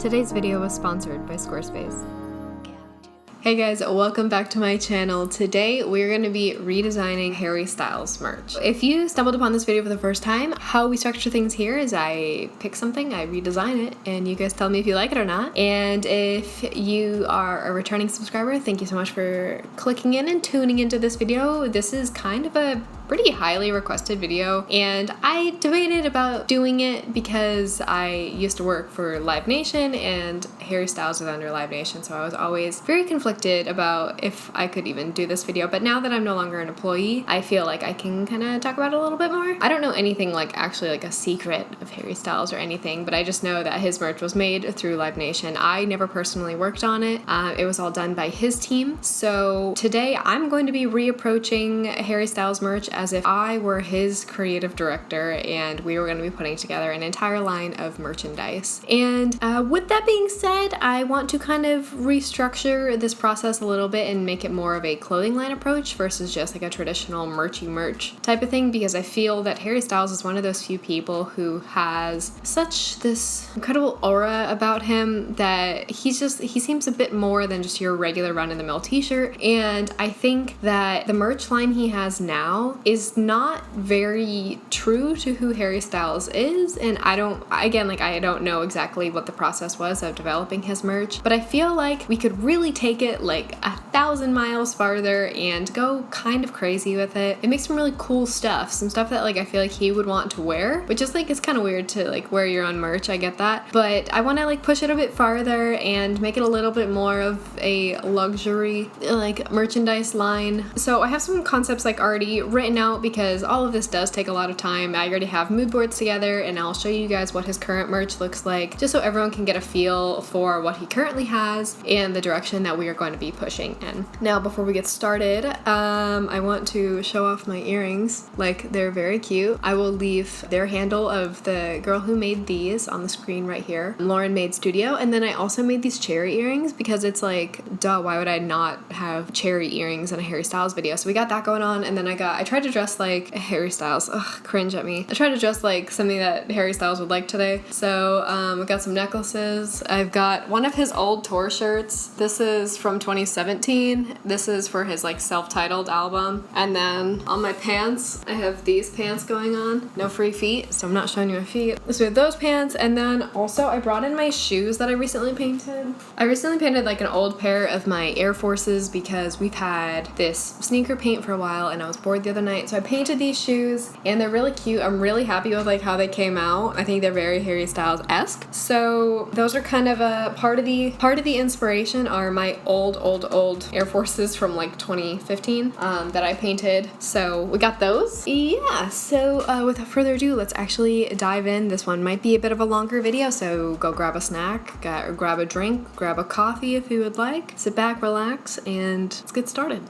Today's video was sponsored by Squarespace. Hey guys, welcome back to my channel. Today we're going to be redesigning Harry Styles merch. If you stumbled upon this video for the first time, how we structure things here is I pick something, I redesign it, and you guys tell me if you like it or not. And if you are a returning subscriber, thank you so much for clicking in and tuning into this video. This is kind of a pretty highly requested video, and I debated about doing it because I used to work for Live Nation and Harry Styles was under Live Nation, so I was always very conflicted about if I could even do this video. But now that I'm no longer an employee, I feel like I can kind of talk about it a little bit more. I don't know anything like actually like a secret of Harry Styles or anything, but I just know that his merch was made through Live Nation. I never personally worked on it. It was all done by his team. So today I'm going to be reapproaching Harry Styles merch as if I were his creative director and we were going to be putting together an entire line of merchandise. And with that being said, I want to kind of restructure this process a little bit and make it more of a clothing line approach versus just like a traditional merchy merch type of thing, because I feel that Harry Styles is one of those few people who has such this incredible aura about him that he seems a bit more than just your regular run-of-the-mill t-shirt. And I think that the merch line he has now is not very true to who Harry Styles is, and I don't know exactly what the process was of developing his merch, but I feel like we could really take it like 1,000 miles farther and go kind of crazy with it. It makes some really cool stuff, some stuff that like I feel like he would want to wear, which is like it's kind of weird to like wear your own merch, I get that, but I want to like push it a bit farther and make it a little bit more of a luxury like merchandise line. So I have some concepts like already written out because all of this does take a lot of time. I already have mood boards together and I'll show you guys what his current merch looks like just so everyone can get a feel for what he currently has and the direction that we are going to be pushing in. Now before we get started, I want to show off my earrings. Like, they're very cute. I will leave their handle of the girl who made these on the screen right here, Lauren Made Studio. And then I also made these cherry earrings because it's like, duh, why would I not have cherry earrings in a Harry Styles video? So we got that going on, and then I tried to dress like Harry Styles. Ugh, cringe at me. I tried to dress like something that Harry Styles would like today. So I got some necklaces. I've got one of his old tour shirts. This is from 2017. This is for his like self-titled album. And then on my pants, I have these pants going on. No free feet, so I'm not showing you my feet. So we have those pants, and then also I brought in my shoes that I recently painted. I recently painted like an old pair of my Air Forces because we've had this sneaker paint for a while and I was bored the other night. So I painted these shoes and they're really cute. I'm really happy with like how they came out. I think they're very Harry Styles-esque. So those are kind of a part of the inspiration are my old Air Forces from like 2015 that I painted. So we got those. Yeah, so without further ado, let's actually dive in. This one might be a bit of a longer video, so go grab a snack, grab a drink, grab a coffee if you would like. Sit back, relax, and let's get started.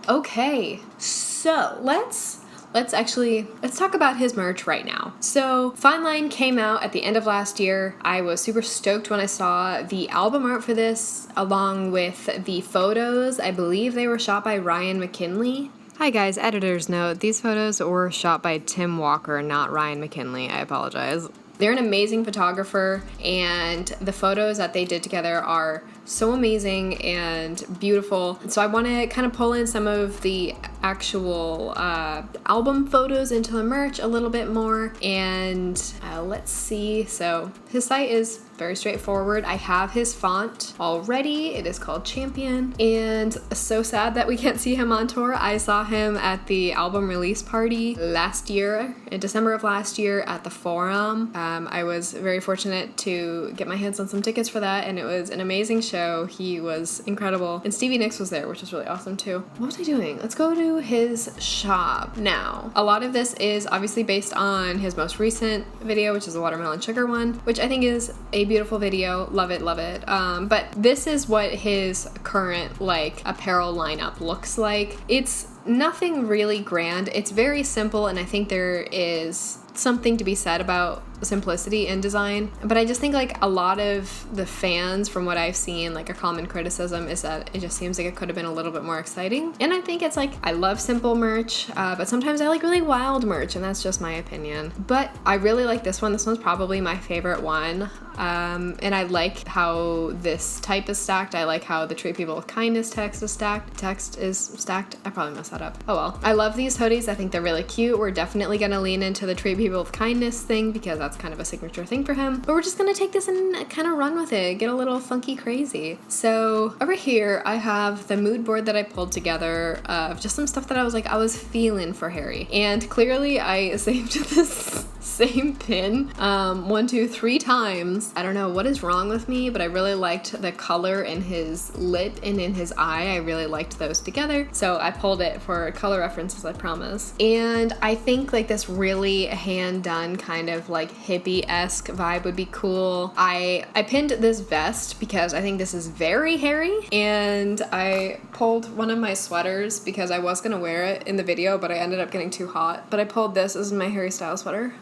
Okay, so let's talk about his merch right now. So Fine Line came out at the end of last year. I was super stoked when I saw the album art for this along with the photos. I believe they were shot by Ryan McKinley. Hi guys, editor's note, these photos were shot by Tim Walker, not Ryan McKinley. I apologize. They're an amazing photographer, and the photos that they did together are so amazing and beautiful. So I want to kind of pull in some of the actual album photos into the merch a little bit more, and let's see. So his site is very straightforward. I have his font already. It is called Champion, and so sad that we can't see him on tour. I saw him at the album release party last year, in December of last year at the Forum. I was very fortunate to get my hands on some tickets for that, and it was an amazing show. He was incredible, and Stevie Nicks was there, which was really awesome too. What was I doing? Let's go to his shop now. A lot of this is obviously based on his most recent video, which is the Watermelon Sugar one, which I think is a beautiful video. Love it, love it. But this is what his current like apparel lineup looks like. It's nothing really grand. It's very simple, and I think there is something to be said about simplicity in design. But I just think like a lot of the fans, from what I've seen, like a common criticism is that it just seems like it could have been a little bit more exciting. And I think it's like, I love simple merch, but sometimes I like really wild merch, and that's just my opinion. But I really like this one. This one's probably my favorite one. And I like how this type is stacked. I like how the treat people with kindness text is stacked. I probably messed that up. Oh well. I love these hoodies. I think they're really cute. We're definitely gonna lean into the treat people with kindness thing because that's kind of a signature thing for him. But we're just gonna take this and kind of run with it, get a little funky crazy. So over here I have the mood board that I pulled together of just some stuff that I was feeling for Harry. And clearly I saved this same pin 1, 2, 3 times. I don't know what is wrong with me, but I really liked the color in his lip and in his eye. I really liked those together, so I pulled it for color references, I promise. And I think like this really hand done kind of like hippie-esque vibe would be cool. I pinned this vest because I think this is very Harry, and I pulled one of my sweaters because I was gonna wear it in the video, but I ended up getting too hot. But I pulled this as my Harry style sweater.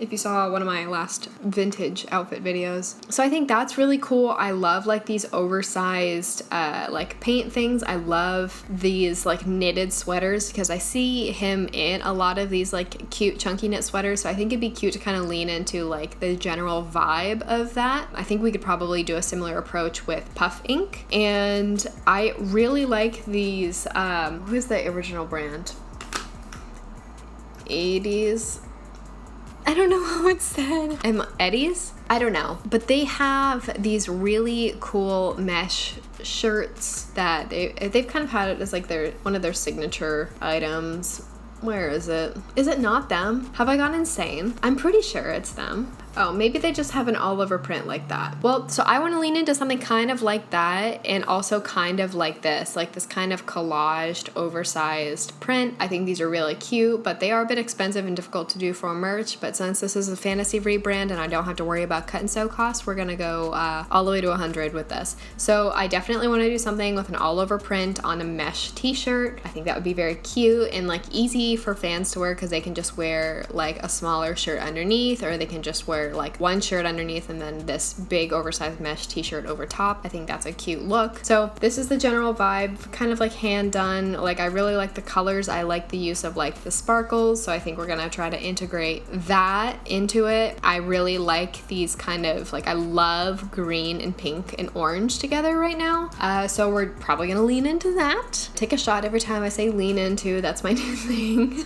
If you saw one of my last vintage outfit videos. So I think that's really cool. I love like these oversized like paint things. I love these like knitted sweaters because I see him in a lot of these like cute chunky knit sweaters. So I think it'd be cute to kind of lean into like the general vibe of that. I think we could probably do a similar approach with puff ink. And I really like these, who's the original brand? 80s. I don't know how it's said. Eddie's? I don't know. But they have these really cool mesh shirts that they've kind of had it as like one of their signature items. Where is it? Is it not them? Have I gone insane? I'm pretty sure it's them. Oh, maybe they just have an all over print like that. Well, so I want to lean into something kind of like that and also kind of like this kind of collaged, oversized print. I think these are really cute, but they are a bit expensive and difficult to do for merch. But since this is a fantasy rebrand and I don't have to worry about cut and sew costs, we're gonna go all the way to 100 with this. So I definitely want to do something with an all over print on a mesh t-shirt. I think that would be very cute and like easy for fans to wear because they can just wear like a smaller shirt underneath, or they can just wear like one shirt underneath and then this big oversized mesh t-shirt over top. I think that's a cute look. So this is the general vibe, kind of like hand done. Like I really like the colors. I like the use of like the sparkles. So I think we're gonna try to integrate that into it. I really like these kind of like, I love green and pink and orange together right now. So we're probably gonna lean into that. Take a shot every time I say lean into. That's my new thing.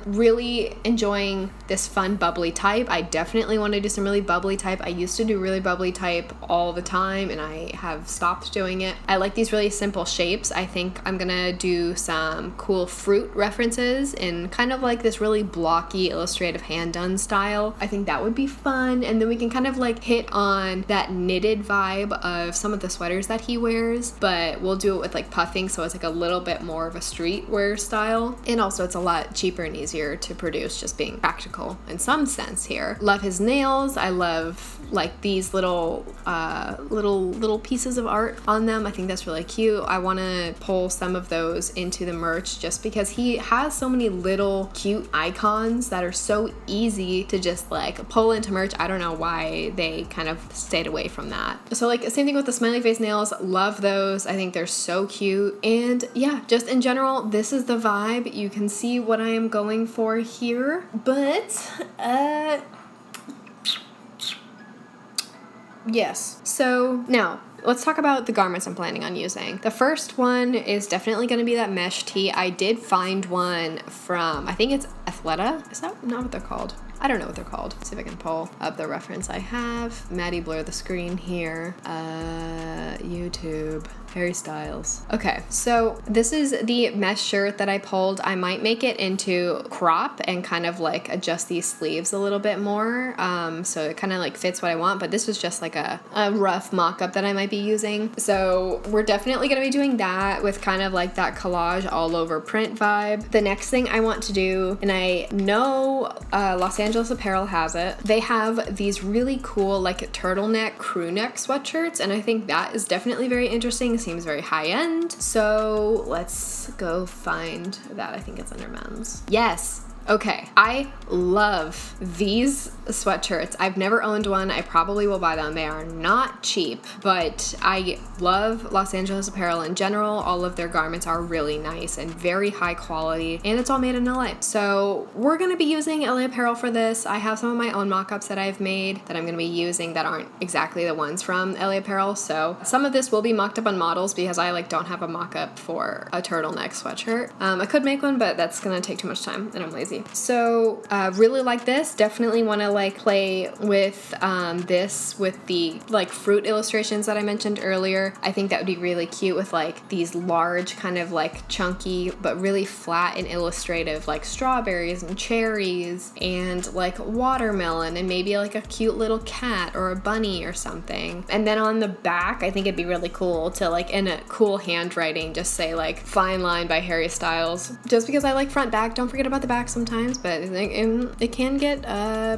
Really enjoying this fun bubbly type. I definitely want to do some really bubbly type. I used to do really bubbly type all the time and I have stopped doing it. I like these really simple shapes. I think I'm gonna do some cool fruit references in kind of like this really blocky illustrative hand done style. I think that would be fun, and then we can kind of like hit on that knitted vibe of some of the sweaters that he wears, but we'll do it with like puffing, so it's like a little bit more of a streetwear style, and also it's a lot cheaper and easier to produce, just being practical in some sense here. Love his nails. I love like these little pieces of art on them. I think that's really cute. I want to pull some of those into the merch just because he has so many little cute icons that are so easy to just like pull into merch. I don't know why they kind of stayed away from that. So like same thing with the smiley face nails. Love those. I think they're so cute. And yeah, just in general, this is the vibe. You can see what I am going for here. But yes. So now let's talk about the garments I'm planning on using. The first one is definitely going to be that mesh tee. I did find one from, I think it's Athleta. Is that not what they're called? I don't know what they're called. Let's see if I can pull up the reference I have. Matty, blur the screen here. YouTube. Harry Styles. Okay, so this is the mesh shirt that I pulled. I might make it into crop and kind of like adjust these sleeves a little bit more, so it kind of like fits what I want, but this was just like a rough mock-up that I might be using. So we're definitely gonna be doing that with kind of like that collage all over print vibe. The next thing I want to do, and I know Los Angeles Apparel has it, they have these really cool like turtleneck crewneck sweatshirts, and I think that is definitely very interesting. Seems very high-end, so let's go find that. I think it's under men's. Yes. Okay, I love these sweatshirts. I've never owned one. I probably will buy them. They are not cheap, but I love Los Angeles apparel in general. All of their garments are really nice and very high quality, and it's all made in LA. So we're gonna be using LA apparel for this. I have some of my own mock-ups that I've made that I'm gonna be using that aren't exactly the ones from LA apparel. So some of this will be mocked up on models because I don't have a mock-up for a turtleneck sweatshirt. I could make one, but that's gonna take too much time and I'm lazy. So really like this. Definitely want to play with this with the fruit illustrations that I mentioned earlier. I think that would be really cute with these large kind of chunky but really flat and illustrative strawberries and cherries and watermelon and maybe a cute little cat or a bunny or something. And then on the back, I think it'd be really cool to in a cool handwriting just say Fine Line by Harry Styles. Just because I like front back. Don't forget about the back sometimes, but it can get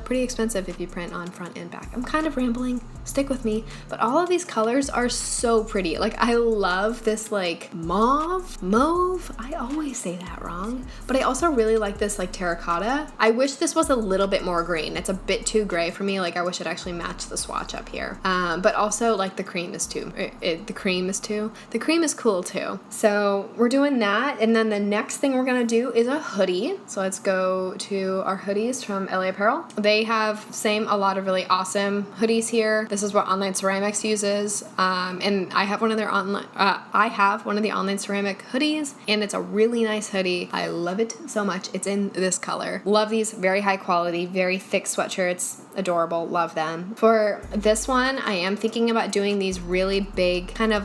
pretty expensive if you print on front and back. I'm kind of rambling. Stick with me. But all of these colors are so pretty. I love this mauve. I always say that wrong. But I also really like this terracotta. I wish this was a little bit more green. It's a bit too gray for me. I wish it actually matched the swatch up here. But also the cream is too. The cream is cool too. So we're doing that. And then the next thing we're gonna do is a hoodie. So let's go to our hoodies from LA Apparel. They have a lot of really awesome hoodies here. This is what Online Ceramics uses, and I have one of the Online Ceramic hoodies, and it's a really nice hoodie. I love it so much. It's in this color. Love these, very high quality, very thick sweatshirts. Adorable, love them. For this one, I am thinking about doing these really big, kind of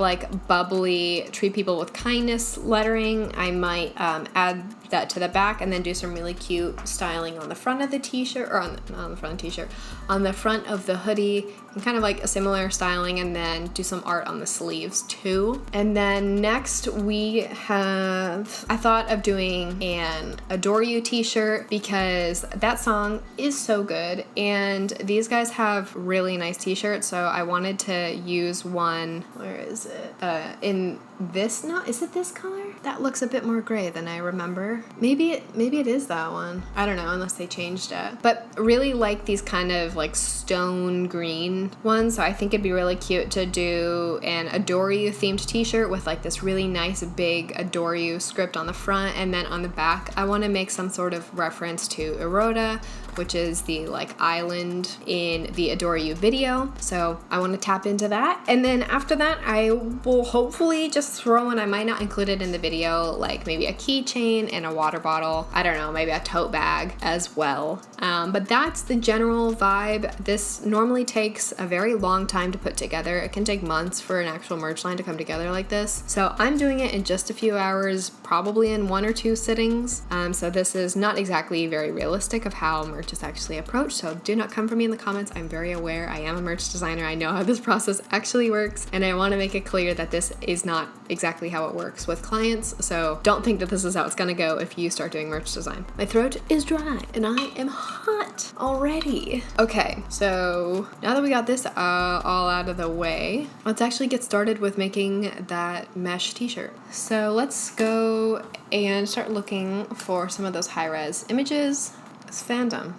bubbly, treat people with kindness lettering. I might add that to the back and then do some really cute styling on the front of the t-shirt, or not on the front of the t-shirt, on the front of the hoodie, and kind of a similar styling, and then do some art on the sleeves too. And then next I thought of doing an Adore You t-shirt because that song is so good, and these guys have really nice t-shirts, so I wanted to use one. Where is it? In this, is it this color? That looks a bit more gray than I remember. Maybe it is that one. I don't know, unless they changed it. But really like these kind of stone green ones, so I think it'd be really cute to do an Adore You themed t-shirt with this really nice big Adore You script on the front, and then on the back I want to make some sort of reference to Eroda, which is the island in the Adore You video. So I want to tap into that. And then after that, I will hopefully just throw in, I might not include it in the video, maybe a keychain and a water bottle. I don't know, maybe a tote bag as well. But that's the general vibe. This normally takes a very long time to put together. It can take months for an actual merch line to come together like this. So I'm doing it in just a few hours, probably in 1 or 2 sittings. So this is not exactly very realistic of how merch is actually approached. So do not come for me in the comments. I'm very aware. I am a merch designer. I know how this process actually works. And I want to make it clear that this is not exactly how it works with clients. So don't think that this is how it's going to go if you start doing merch design. My throat is dry and I am hot already. Okay, so now that we got this all out of the way, let's actually get started with making that mesh t-shirt. So let's go and start looking for some of those high-res images. It's fandom.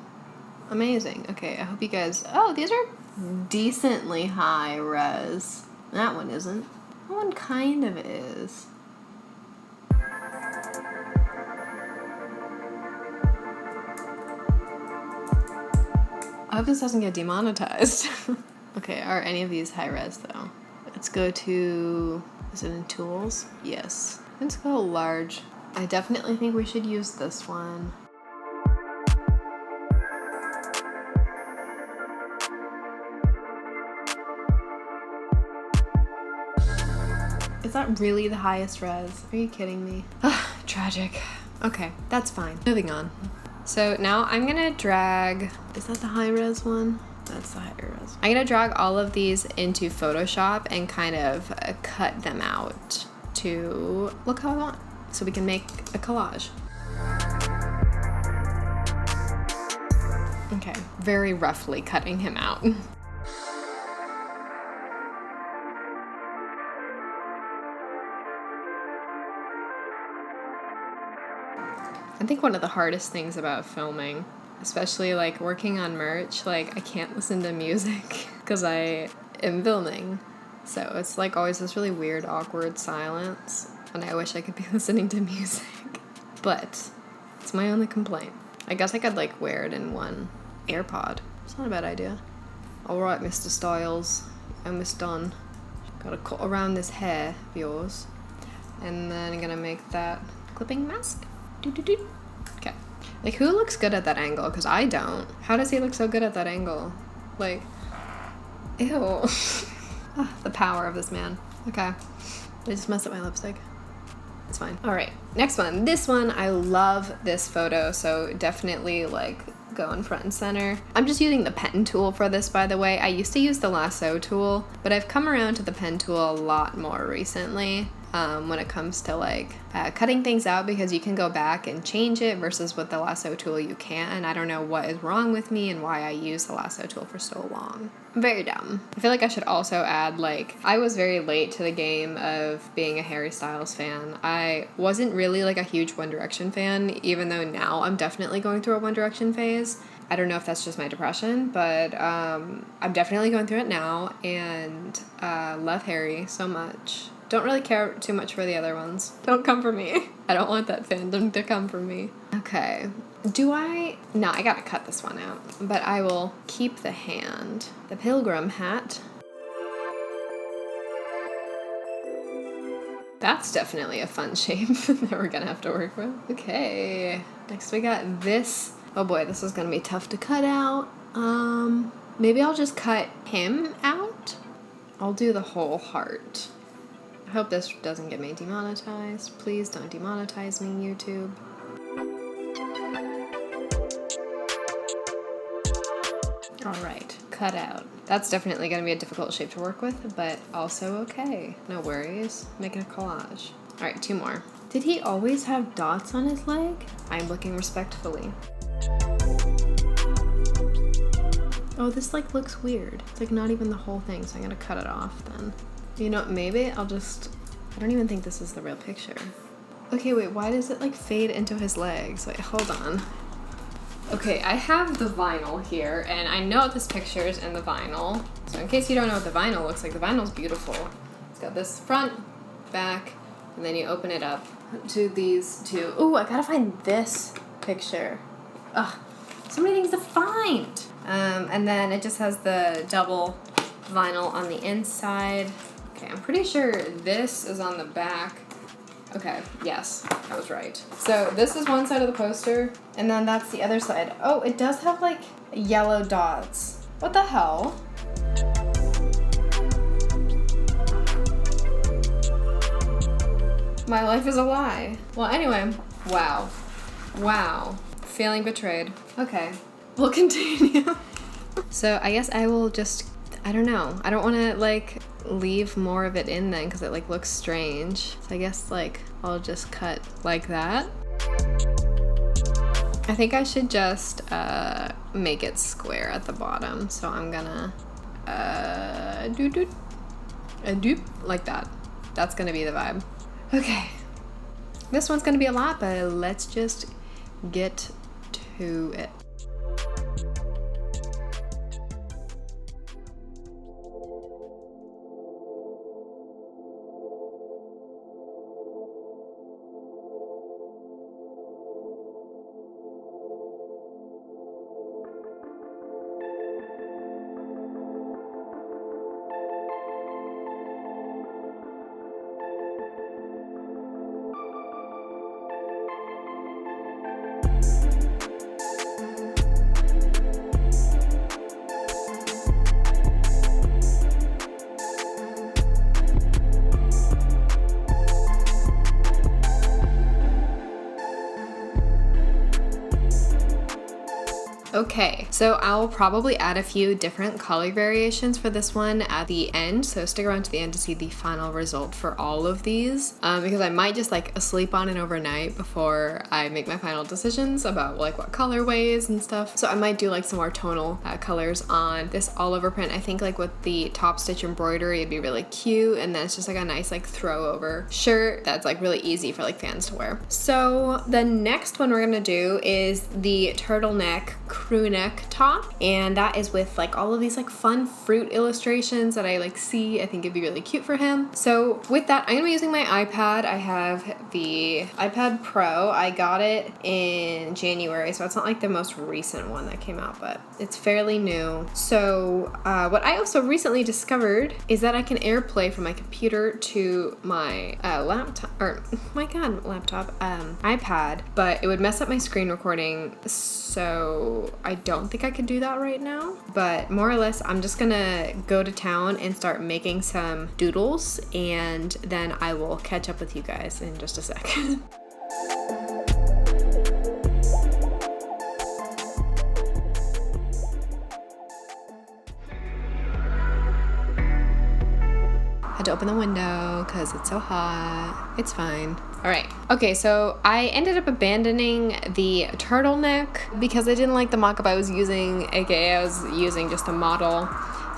Amazing. Okay, I hope you guys... Oh, these are decently high-res. That one isn't. That one kind of is. I hope this doesn't get demonetized. Okay, are any of these high-res though? Let's go to... Is it in tools? Yes. Let's go large. I definitely think we should use this one. Is that really the highest res? Are you kidding me? Tragic. Okay, that's fine. Moving on. So now I'm gonna drag, is that the high res one? That's the high res. I'm gonna drag all of these into Photoshop and kind of cut them out to look how I want, so we can make a collage. Okay, very roughly cutting him out. I think one of the hardest things about filming, especially like working on merch, like I can't listen to music because I am filming. So it's like always this really weird, awkward silence, and I wish I could be listening to music. But it's my only complaint. I guess I could like wear it in one AirPod. It's not a bad idea. Alright, Mr. Styles. Almost done. Gotta cut around this hair of yours. And then I'm gonna make that clipping mask. Doo-doo-doo. Okay. Like, who looks good at that angle? Because I don't. How does he look so good at that angle? Like, ew. The power of this man. Okay. I just messed up my lipstick. It's fine. All right, next one. This one, I love this photo, so definitely like go in front and center. I'm just using the pen tool for this, by the way. I used to use the lasso tool, but I've come around to the pen tool a lot more recently. When it comes to like cutting things out, because you can go back and change it versus with the lasso tool you can't. And I don't know what is wrong with me and why I used the lasso tool for so long. Very dumb. I feel like I should also add, like, I was very late to the game of being a Harry Styles fan. I wasn't really like a huge One Direction fan, even though now I'm definitely going through a One Direction phase. I don't know if that's just my depression, but I'm definitely going through it now, and love Harry so much. Don't really care too much for the other ones. Don't come for me. I don't want that fandom to come for me. Okay. No, I gotta cut this one out. But I will keep the hand. The pilgrim hat. That's definitely a fun shape that we're gonna have to work with. Okay. Next we got this. Oh boy, this is gonna be tough to cut out. Maybe I'll just cut him out. I'll do the whole heart. I hope this doesn't get me demonetized. Please don't demonetize me, YouTube. All right, cut out. That's definitely going to be a difficult shape to work with, but also okay. No worries. Making a collage. All right, 2 more. Did he always have dots on his leg? I'm looking respectfully. Oh, this like looks weird. It's like not even the whole thing, so I'm gonna cut it off then. You know, maybe I'll just, I don't even think this is the real picture. Okay, wait, why does it like fade into his legs? Wait, hold on. Okay, I have the vinyl here, and I know this picture is in the vinyl. So in case you don't know what the vinyl looks like, the vinyl's beautiful. It's got this front, back, and then you open it up to these two. Ooh, I gotta find this picture. Ugh, so many things to find. And then it just has the double vinyl on the inside. Okay, I'm pretty sure this is on the back. Okay, yes, I was right. So this is one side of the poster, and then that's the other side. Oh, it does have like yellow dots. What the hell? My life is a lie. Well, anyway, wow. Wow. Feeling betrayed. Okay, we'll continue. So I guess I will just, I don't know. I don't want to like leave more of it in then because it like looks strange. So I guess like I'll just cut like that. I think I should just make it square at the bottom. So I'm gonna doop like that. That's gonna be the vibe. Okay. This one's gonna be a lot, but let's just get to it. Okay, so I'll probably add a few different color variations for this one at the end, so stick around to the end to see the final result for all of these, because I might just like sleep on it overnight before I make my final decisions about like what colorways and stuff. So I might do like some more tonal colors on this all over print. I think like with the top stitch embroidery it'd be really cute, and then it's just like a nice like throw over shirt that's like really easy for like fans to wear. So the next one we're gonna do is the turtleneck crew neck top, and that is with like all of these like fun fruit illustrations that I like see. I think it'd be really cute for him. So with that, I'm gonna be using my iPad. I have the iPad Pro. I got it in January, so it's not like the most recent one that came out, but it's fairly new. So what I also recently discovered is that I can AirPlay from my computer to my iPad, but it would mess up my screen recording, so I don't think I could do that right now. But more or less, I'm just gonna go to town and start making some doodles, and then I will catch up with you guys in just a second. Had to open the window because it's so hot. It's fine. All right. Okay, so I ended up abandoning the turtleneck because I didn't like the mock-up I was using, aka I was using just a model.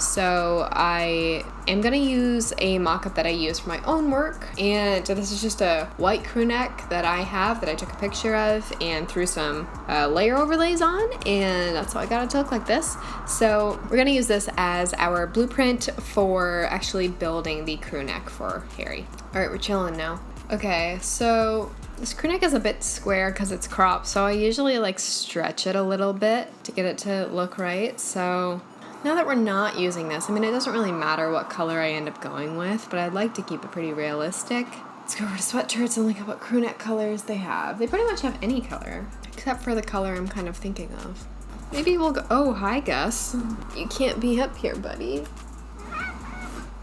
So I am gonna use a mock-up that I use for my own work, and this is just a white crew neck that I have that I took a picture of and threw some layer overlays on, and that's how I got it to look like this. So we're gonna use this as our blueprint for actually building the crew neck for Harry. All right, we're chilling now. Okay, so this crew neck is a bit square because it's cropped, so I usually like stretch it a little bit to get it to look right. So now that we're not using this, I mean, it doesn't really matter what color I end up going with, but I'd like to keep it pretty realistic. Let's go over to sweatshirts and look at what crew neck colors they have. They pretty much have any color, except for the color I'm kind of thinking of. Maybe we'll go, oh, hi Gus. You can't be up here, buddy.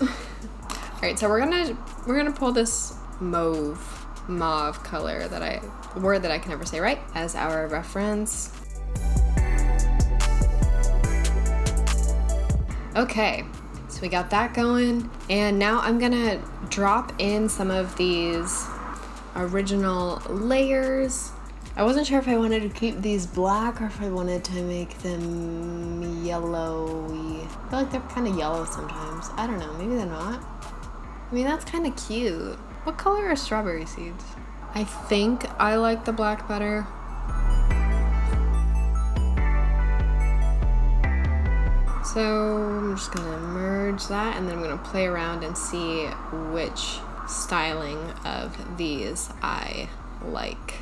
All right, so we're gonna pull this mauve color word that I can never say right as our reference. Okay, so we got that going, and now I'm gonna drop in some of these original layers. I wasn't sure if I wanted to keep these black or if I wanted to make them yellowy. I feel like they're kind of yellow sometimes. I don't know, maybe they're not. I mean, that's kind of cute. What color are strawberry seeds? I think I like the black better. So I'm just gonna merge that, and then I'm gonna play around and see which styling of these I like.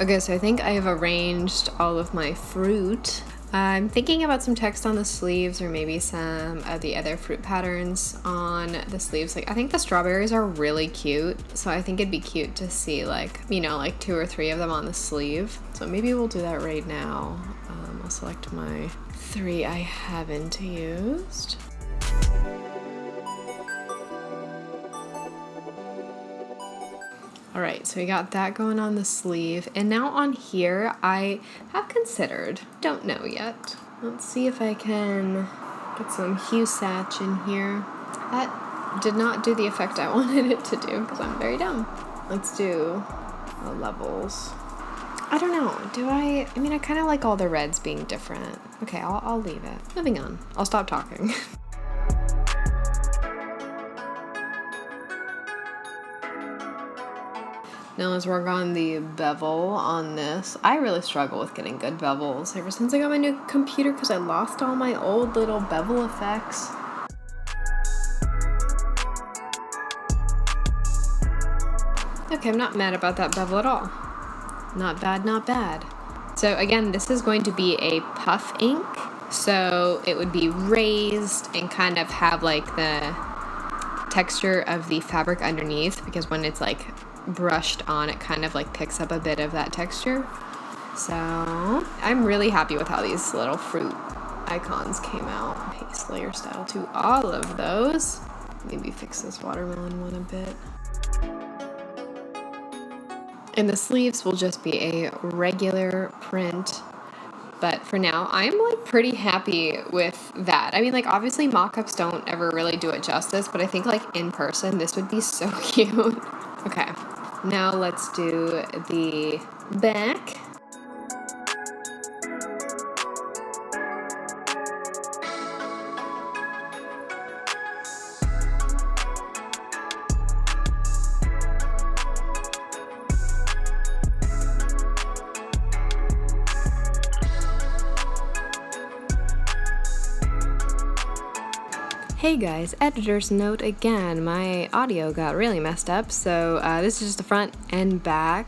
Okay, so I think I have arranged all of my fruit. I'm thinking about some text on the sleeves, or maybe some of the other fruit patterns on the sleeves. Like, I think the strawberries are really cute, so I think it'd be cute to see like, you know, like 2 or 3 of them on the sleeve. So maybe we'll do that right now. I'll select my 3 I haven't used. All right, so we got that going on the sleeve, and now on here I have considered, don't know yet. Let's see if I can get some hue satch in here. That did not do the effect I wanted it to do because I'm very dumb. Let's do the levels. I don't know, I mean, I kind of like all the reds being different. Okay, I'll leave it. Moving on, I'll stop talking. Now let's work on the bevel on this. I really struggle with getting good bevels ever since I got my new computer because I lost all my old little bevel effects. Okay, I'm not mad about that bevel at all. Not bad, not bad. So again, this is going to be a puff ink. So it would be raised and kind of have like the texture of the fabric underneath, because when it's like brushed on, it kind of like picks up a bit of that texture. So I'm really happy with how these little fruit icons came out. Paste layer style to all of those. Maybe fix this watermelon one a bit. And the sleeves will just be a regular print. But for now, I'm like pretty happy with that. I mean, like obviously mock-ups don't ever really do it justice, but I think like in person, this would be so cute. Okay, now let's do the back. Hey guys, editor's note again. My audio got really messed up, so this is just the front and back.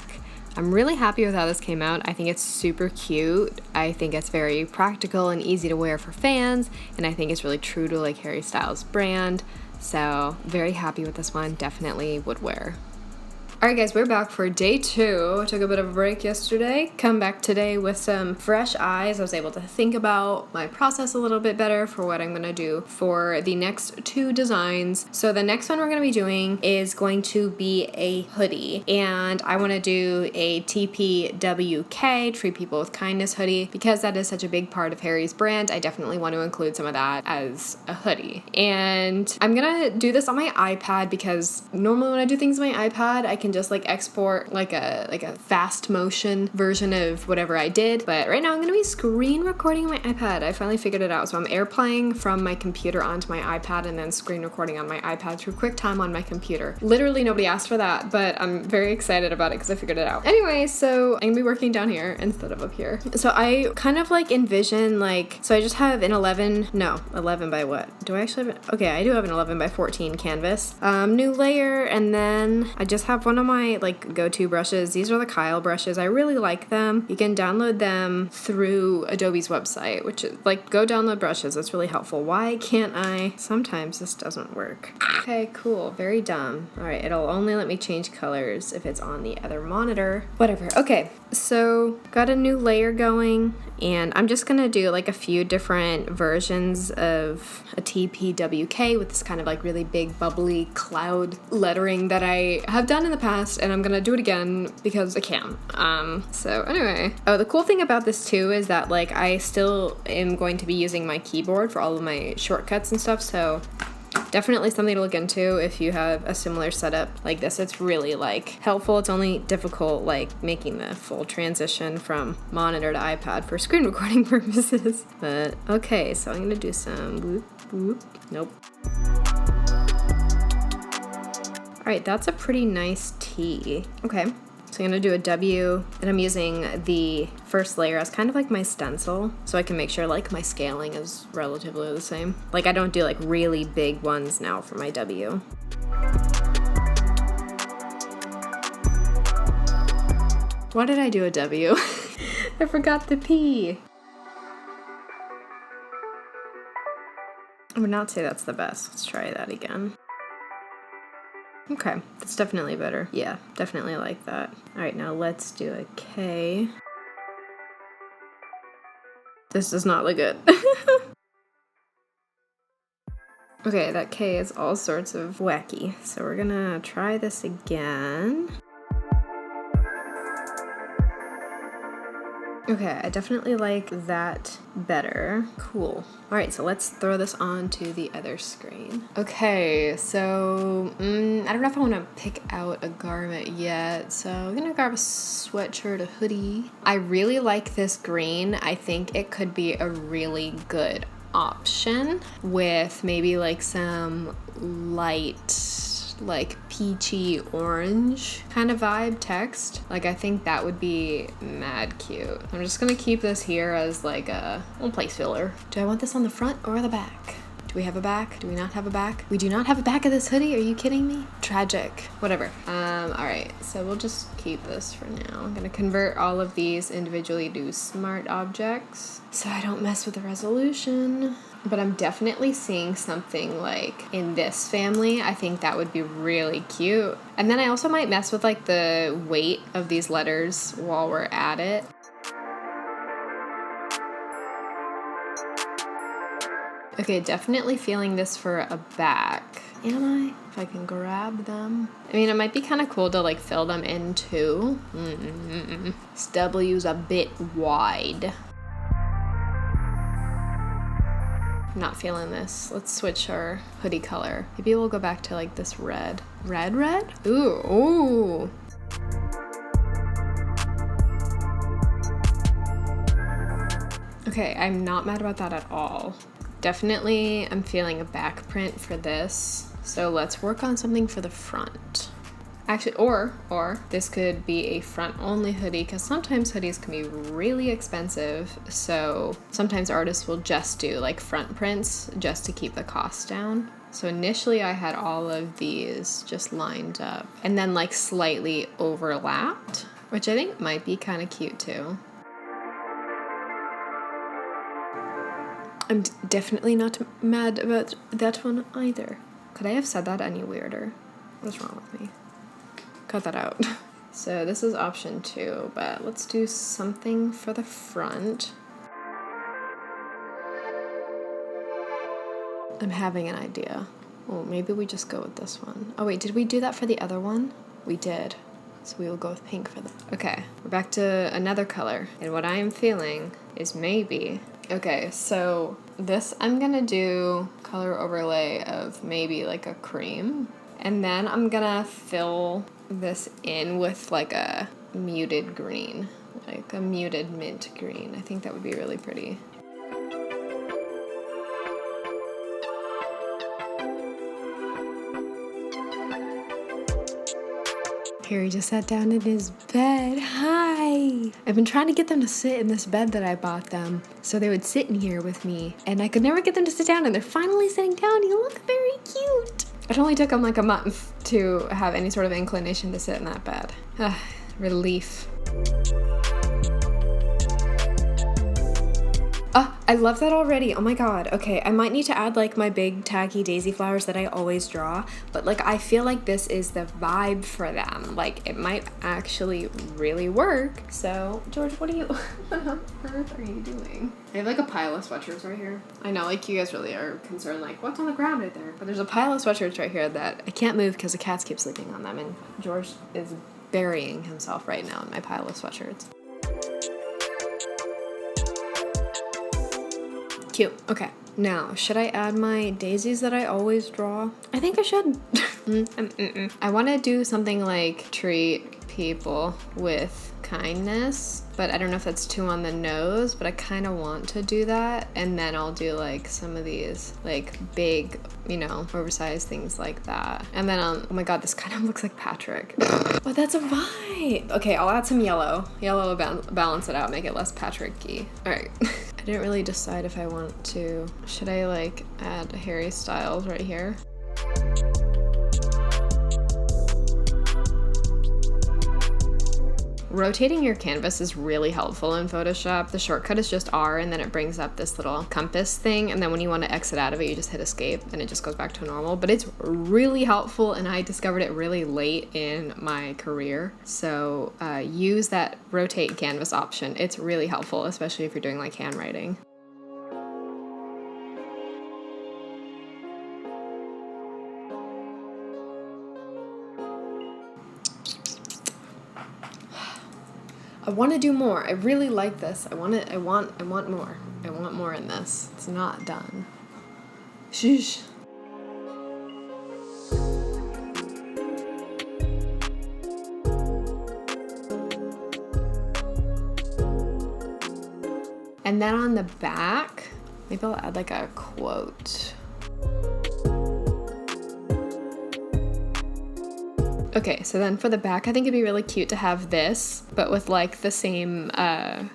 I'm really happy with how this came out. I think it's super cute. I think it's very practical and easy to wear for fans, and I think it's really true to like Harry Styles' brand. So very happy with this one. Definitely would wear. Alright guys, we're back for day 2. Took a bit of a break yesterday. Come back today with some fresh eyes. I was able to think about my process a little bit better for what I'm going to do for the next 2 designs. So the next one we're going to be doing is going to be a hoodie. And I want to do a TPWK, Treat People with Kindness hoodie. Because that is such a big part of Harry's brand, I definitely want to include some of that as a hoodie. And I'm going to do this on my iPad because normally when I do things on my iPad, I can just like export like a fast motion version of whatever I did, but right now I'm gonna be screen recording on my iPad. I finally figured it out, so I'm airplaying from my computer onto my iPad and then screen recording on my iPad through QuickTime on my computer. Literally nobody asked for that, but I'm very excited about it because I figured it out. Anyway, so I'm gonna be working down here instead of up here. So I kind of like envision like, so I just have an 11 by what? Do I actually have okay, I do have an 11 by 14 canvas. New layer, and then I just have one of my like go-to brushes. These are the Kyle brushes. I really like them. You can download them through Adobe's website, which is like, go download brushes. That's really helpful. Why can't I? Sometimes this doesn't work. Okay, cool. Very dumb. All right, it'll only let me change colors if it's on the other monitor. Whatever. Okay, so got a new layer going, and I'm just gonna do like a few different versions of a TPWK with this kind of like really big bubbly cloud lettering that I have done in the past, and I'm gonna do it again because I can. So anyway. Oh, the cool thing about this too is that like I still am going to be using my keyboard for all of my shortcuts and stuff, so definitely something to look into if you have a similar setup like this. It's really like helpful. It's only difficult like making the full transition from monitor to iPad for screen recording purposes. But okay, so I'm gonna do some whoop whoop. Nope. All right, that's a pretty nice T. Okay, so I'm gonna do a W, and I'm using the first layer as kind of like my stencil, so I can make sure like my scaling is relatively the same. Like I don't do like really big ones now for my W. Why did I do a W? I forgot the P. I would not say that's the best. Let's try that again. Okay, that's definitely better. Yeah, definitely like that. All right, now let's do a K. This does not look good. Okay, that K is all sorts of wacky. So we're gonna try this again. Okay, I definitely like that better. Cool. All right, so let's throw this on to the other screen. Okay, so I don't know if I want to pick out a garment yet, so I'm gonna grab a sweatshirt, a hoodie. I really like this green. I think it could be a really good option with maybe like some light like peachy orange kind of vibe text. Like I think that would be mad cute. I'm just gonna keep this here as like a little place filler. Do I want this on the front or the back? Do we have a back? Do we not have a back? We do not have a back of this hoodie. Are you kidding me? Tragic. Whatever. All right, so we'll just keep this for now. I'm gonna convert all of these individually to smart objects so I don't mess with the resolution. But I'm definitely seeing something like in this family. I think that would be really cute. And then I also might mess with like the weight of these letters while we're at it. Okay, definitely feeling this for a back. Am I? If I can grab them. I mean, it might be kind of cool to like fill them in too. This W's a bit wide. Not feeling this. Let's switch our hoodie color. Maybe we'll go back to like this red. Red? Ooh. Okay, I'm not mad about that at all. Definitely, I'm feeling a back print for this. So let's work on something for the front. Actually, or this could be a front only hoodie, because sometimes hoodies can be really expensive. So sometimes artists will just do like front prints just to keep the cost down. So initially I had all of these just lined up and then like slightly overlapped, which I think might be kind of cute too. I'm definitely not mad about that one either. Could I have said that any weirder? What's wrong with me? Cut that out. So this is option 2, but let's do something for the front. I'm having an idea. Oh, maybe we just go with this one. Oh wait, did we do that for the other one? We did. So we will go with pink for that. Okay, we're back to another color. And what I am feeling is maybe... Okay, so this I'm gonna do color overlay of maybe like a cream. And then I'm gonna fill this in with like a muted green. Like a muted mint green. I think that would be really pretty. Harry just sat down in his bed. Hi! I've been trying to get them to sit in this bed that I bought them so they would sit in here with me. And I could never get them to sit down, and they're finally sitting down. You look very cute. It only took them like a month to have any sort of inclination to sit in that bed. Relief. Oh, I love that already. Oh my god. Okay, I might need to add like my big tacky daisy flowers that I always draw, but like I feel like this is the vibe for them. Like it might actually really work. So, George, what on earth are you doing? I have like a pile of sweatshirts right here. I know, like you guys really are concerned, like what's on the ground right there? But there's a pile of sweatshirts right here that I can't move because the cats keep sleeping on them, and George is burying himself right now in my pile of sweatshirts. Cute. Okay. Now, should I add my daisies that I always draw? I think I should. I want to do something like treat people with kindness, but I don't know if that's too on the nose, but I kind of want to do that. And then I'll do like some of these like big, you know, oversized things like that. And then oh my god, this kind of looks like Patrick. But that's a vibe. Okay, I'll add some yellow. Yellow will balance it out, make it less Patrick-y. All right. I didn't really decide if I want to. Should I like add Harry Styles right here? Rotating your canvas is really helpful in Photoshop. The shortcut is just R, and then it brings up this little compass thing, and then when you want to exit out of it, you just hit escape and it just goes back to normal. But it's really helpful, and I discovered it really late in my career. So use that rotate canvas option. It's really helpful, especially if you're doing like handwriting. I want to do more. I really like this. I want more. I want more in this. It's not done. Shush. And then on the back, maybe I'll add like a quote. Okay, so then for the back, I think it'd be really cute to have this, but with like the same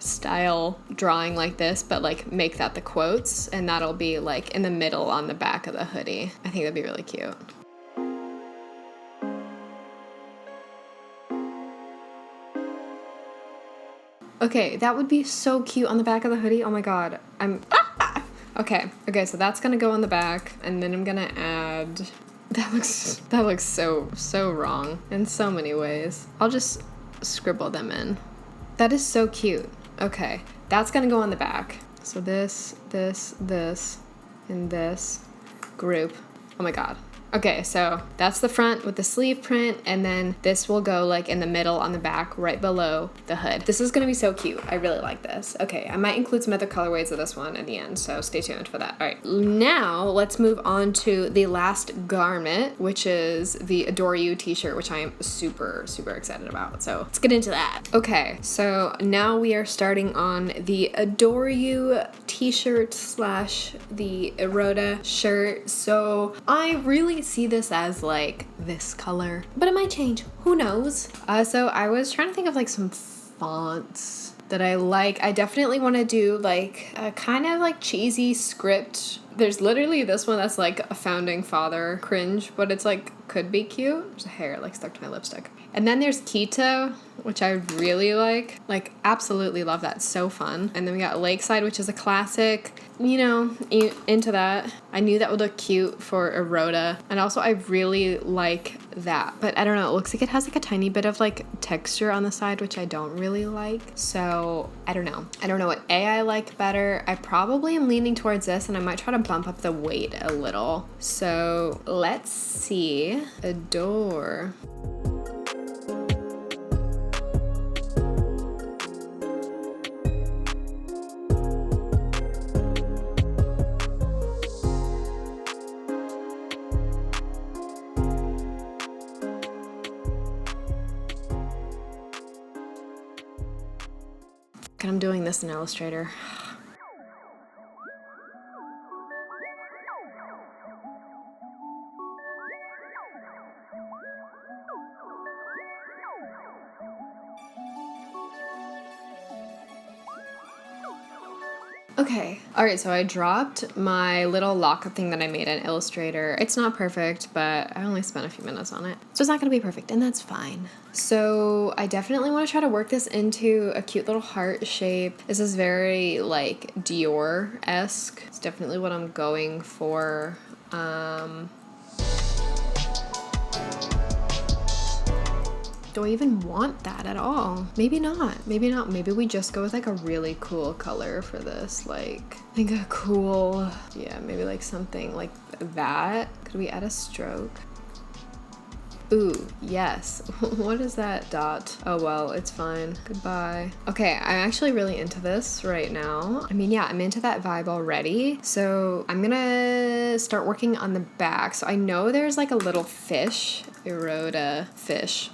style drawing like this, but like make that the quotes, and that'll be like in the middle on the back of the hoodie. I think that'd be really cute. Okay, that would be so cute on the back of the hoodie. Oh my god, Okay, so that's gonna go on the back, and then I'm gonna add... That looks so wrong in so many ways. I'll just scribble them in. That is so cute. Okay, that's gonna go on the back. So this, in this group. Oh my god. Okay, so that's the front with the sleeve print, and then this will go like in the middle on the back right below the hood. This is gonna be so cute. I really like this. Okay, I might include some other colorways of this one at the end, so stay tuned for that. All right, now let's move on to the last garment, which is the Adore You t-shirt, which I am super, super excited about. So let's get into that. Okay, so now we are starting on the Adore You t-shirt slash the Eroda shirt. So I really see this as like this color, but it might change, who knows. So I was trying to think of like some fonts that I like. I definitely want to do like a kind of like cheesy script. There's literally this one that's like a founding father cringe, but it's like could be cute. There's a hair like stuck to my lipstick. And then there's Keto, which I really like absolutely love that. So fun. And then we got Lakeside, which is a classic, you know, into that. I knew that would look cute for Eroda. And also I really like that, but I don't know, it looks like it has like a tiny bit of like texture on the side, which I don't really like. So I don't know what I like better. I probably am leaning towards this, and I might try to bump up the weight a little. So let's see. Adore. I'm doing this in Illustrator. Okay, alright, so I dropped my little lockup thing that I made in Illustrator. It's not perfect, but I only spent a few minutes on it. So it's not gonna be perfect, and that's fine. So I definitely want to try to work this into a cute little heart shape. This is very like Dior-esque. It's definitely what I'm going for. Do I even want that at all? Maybe not. Maybe not. Maybe we just go with like a really cool color for this. Like a cool, yeah, maybe like something like that. Could we add a stroke? Ooh, yes. What is that dot? Oh, well, it's fine. Goodbye. Okay, I'm actually really into this right now. I mean, yeah, I'm into that vibe already. So I'm gonna start working on the back. So I know there's like a little fish. Eroda fish.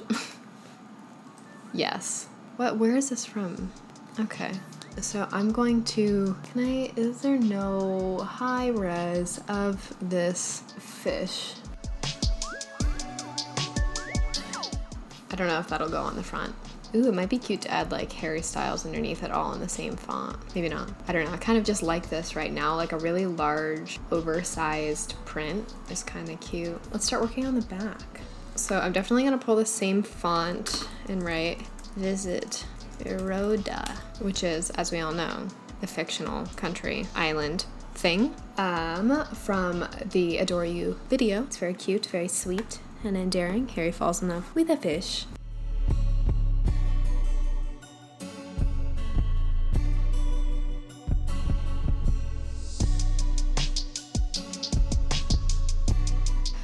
Yes. Where is this from? Okay. So I'm going to, is there no high res of this fish? I don't know if that'll go on the front. Ooh, it might be cute to add like Harry Styles underneath it all in the same font. Maybe not. I don't know. I kind of just like this right now. Like a really large, oversized print is kind of cute. Let's start working on the back. So I'm definitely going to pull the same font and write Visit Eroda, which is, as we all know, the fictional country island thing from the Adore You video. It's very cute, very sweet and endearing. Harry falls in love with a fish.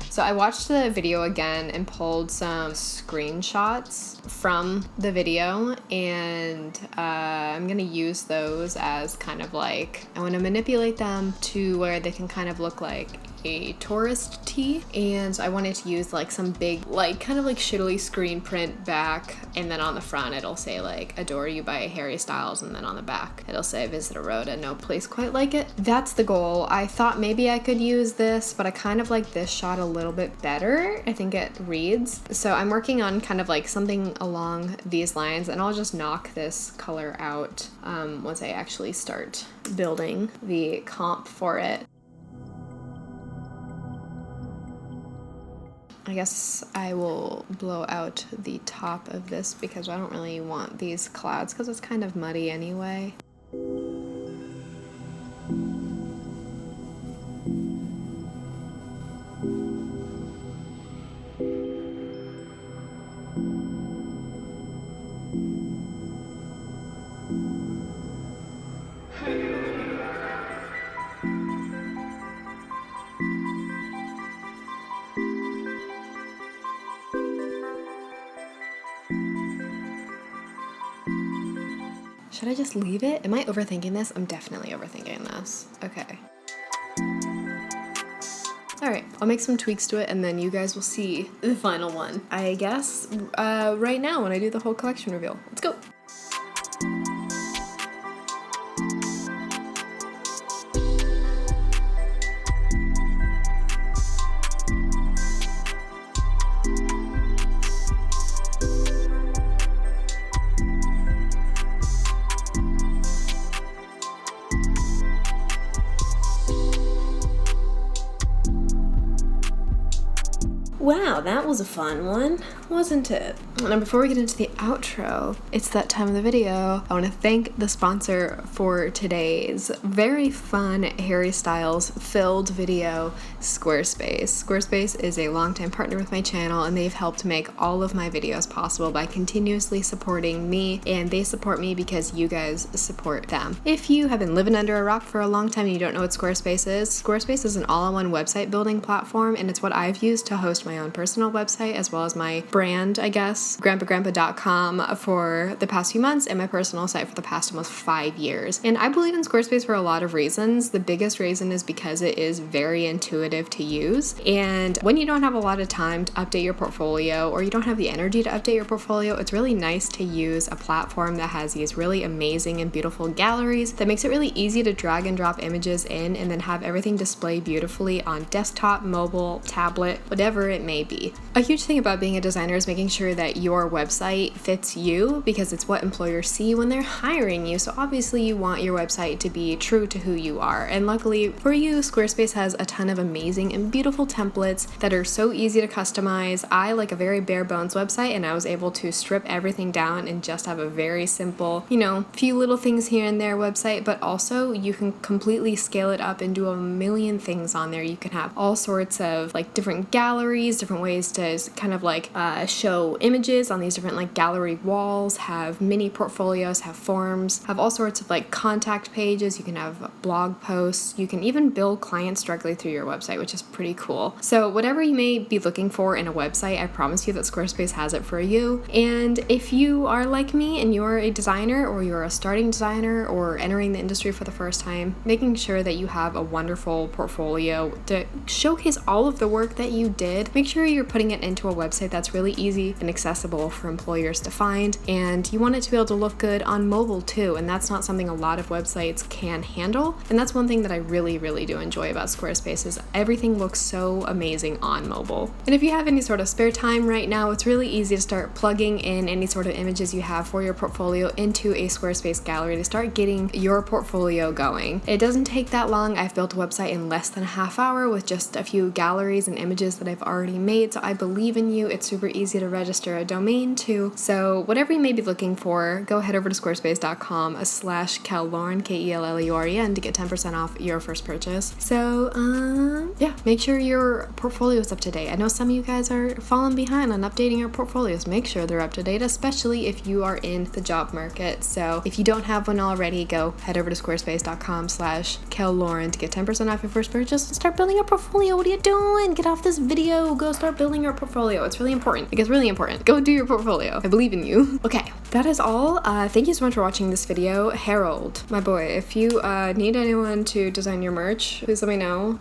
So I watched the video again and pulled some screenshots from the video, and I'm gonna use those as kind of like, I want to manipulate them to where they can kind of look like a tourist tee, and I wanted to use like some big, like kind of like shittily screen print back, and then on the front it'll say like Adore You by Harry Styles, and then on the back it'll say Visit Eroda, no place quite like it. That's the goal. I thought maybe I could use this, but I kind of like this shot a little bit better. I think it reads. So I'm working on kind of like something along these lines, and I'll just knock this color out once I actually start building the comp for it. I guess I will blow out the top of this because I don't really want these clouds because it's kind of muddy anyway. I just leave it? Am I overthinking this? I'm definitely overthinking this. Okay. Alright, I'll make some tweaks to it and then you guys will see the final one. I guess right now when I do the whole collection reveal. Let's go! Wow, that was a fun one, wasn't it? Now before we get into the outro, it's that time of the video. I want to thank the sponsor for today's very fun Harry Styles filled video, Squarespace. Squarespace is a longtime partner with my channel and they've helped make all of my videos possible by continuously supporting me, and they support me because you guys support them. If you have been living under a rock for a long time and you don't know what Squarespace is an all-in-one website building platform, and it's what I've used to host my own personal website as well as my brand, I guess, grandpagrandpa.com for the past few months and my personal site for the past almost 5 years. And I believe in Squarespace for a lot of reasons. The biggest reason is because it is very intuitive to use, and when you don't have a lot of time to update your portfolio or you don't have the energy to update your portfolio, it's really nice to use a platform that has these really amazing and beautiful galleries that makes it really easy to drag and drop images in and then have everything display beautifully on desktop, mobile, tablet, whatever it may be. A huge thing about being a designer is making sure that your website fits you, because it's what employers see when they're hiring you. So obviously you want your website to be true to who you are. And luckily for you, Squarespace has a ton of amazing and beautiful templates that are so easy to customize. I like a very bare bones website and I was able to strip everything down and just have a very simple, few little things here and there website, but also you can completely scale it up and do a million things on there. You can have all sorts of like different galleries, different ways to kind of like show images on these different like gallery walls, have mini portfolios, have forms, have all sorts of like contact pages. You can have blog posts. You can even bill clients directly through your website, which is pretty cool. So whatever you may be looking for in a website, I promise you that Squarespace has it for you. And if you are like me and you're a designer or you're a starting designer or entering the industry for the first time, making sure that you have a wonderful portfolio to showcase all of the work that you did. Make sure you're putting it into a website that's really easy and accessible for employers to find, and you want it to be able to look good on mobile too, and that's not something a lot of websites can handle. And that's one thing that I really do enjoy about Squarespace is everything looks so amazing on mobile. And if you have any sort of spare time right now, it's really easy to start plugging in any sort of images you have for your portfolio into a Squarespace gallery to start getting your portfolio going. It doesn't take that long. I've built a website in less than a half hour with just a few galleries and images that I've already made, so I believe in you. It's super easy to register a domain too. So whatever you may be looking for, go head over to squarespace.com/kel.lauren, KELLEUREN, to get 10% off your first purchase. So yeah, make sure your portfolio is up to date. I know some of you guys are falling behind on updating your portfolios. Make sure they're up to date, especially if you are in the job market. So if you don't have one already, go head over to squarespace.com/kel.lauren to get 10% off your first purchase and start building your portfolio. What are you doing? Get off this video. Go start building your portfolio. It's really important. It's really important. Go do your portfolio. I believe in you. Okay, that is all. Thank you so much for watching this video. Harold, my boy, if you need anyone to design your merch, please let me know.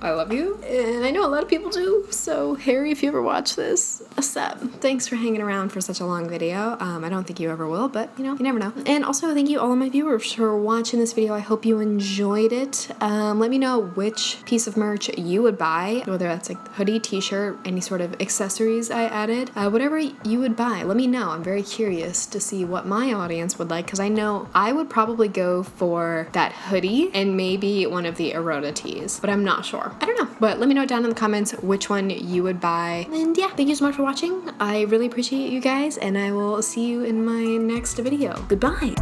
I love you, and I know a lot of people do. So Harry, if you ever watch this, what's up? Thanks for hanging around for such a long video. I don't think you ever will, but you never know. And also thank you all of my viewers for watching this video. I hope you enjoyed it. Let me know which piece of merch you would buy, whether that's like hoodie, t-shirt, any sort of accessories I added, whatever you would buy. Let me know. I'm very curious to see what my audience would like, because I know I would probably go for that hoodie and maybe one of the Erota tees, but I'm not sure. I don't know, but let me know down in the comments which one you would buy. And yeah, thank you so much for watching. I really appreciate you guys, and I will see you in my next video. Goodbye.